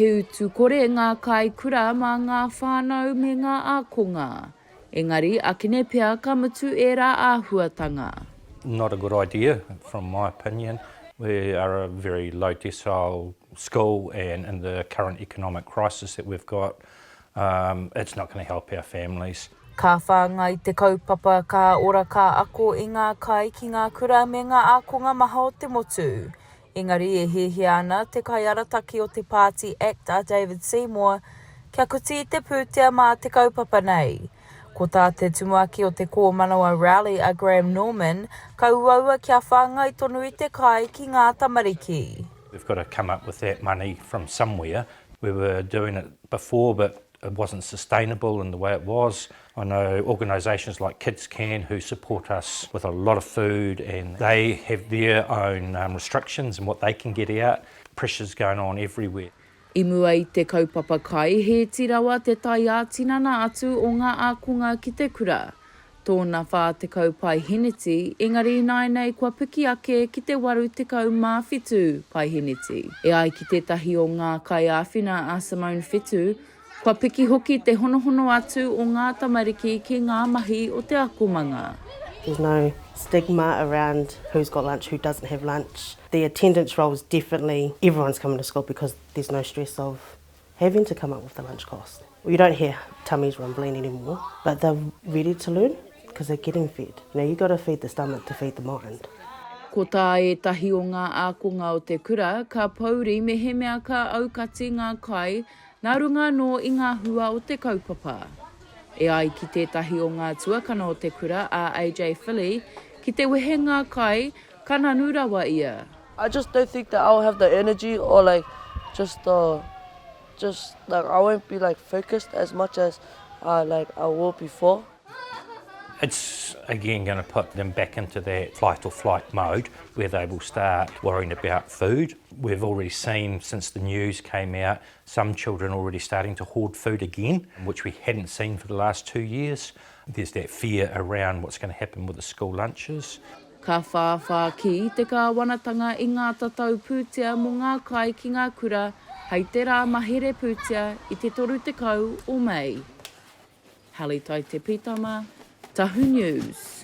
He utu kore ngā kai kura mā ngā whānau me ngā ākonga. Engari, akine pea ka mutu e rā āhuatanga. Not a good idea, from my opinion. We are a very low decile school, and in the current economic crisis that we've got, it's not going to help our families. Ka whāngai te kaupapa ka ora ka ako i ngā kai ki ngā kura me ngā ākonga maha o te motu. Engari e hehe ana te kai arataki o te Party Actor David Seymour kia kuti te pūtea mā te kaupapa nei. Ko tā te tumuaki o te Kōmanawa Rowley a Graham Norman, ka uaua kia whāngai tonu i te kai ki ngā tamariki. We've got to come up with that money from somewhere. We were doing it before, but it wasn't sustainable in the way it was. I know organisations like Kids Can who support us with a lot of food, and they have their own restrictions and what they can get out. Pressure's going on everywhere. I mua i te kaupapa kai, he tirawa te tai ātinana atu o ngā ākonga ki te kura. Tōna whā te kaupai hiniti, engari nai nei kua piki ake ki te waru te kau mā whitu pai hiniti. E ai ki te tahi o ngā kai āwhina a Simone Whitu, kua piki hoki te honohono atu o ngā tamariki ki ngā mahi o te akomanga. There's no stigma around who's got lunch, who doesn't have lunch. The attendance role is definitely everyone's coming to school because there's no stress of having to come up with the lunch cost. You don't hear tummies rumbling anymore, but they're ready to learn because they're getting fed. You know, you've got to feed the stomach to feed the mind. Ko tā e tahi o ngā ākonga o te kura, ka pauri me he mea ka aukati ngā kai, nā runga no i ngā hua o te kaupapa. E ai ki tētahi o ngā tuakana o te kura a AJ Philly, ki te wehe ngā kai, ka nanu rawa ia. I just don't think that I'll have the energy or like just like I won't be like focused as much as I will before. It's again going to put them back into that fight or flight mode where they will start worrying about food. We've already seen since the news came out some children already starting to hoard food again, which we hadn't seen for the last 2 years. There's that fear around what's going to happen with the school lunches. Ka whāwhā ki te kāwanatanga i ngā tatau pūtea mo ngā kai ki ngā kura, hei te rā mahere pūtea i te toru te kau o Mei. Halle Taite-Pitama, Tahu News.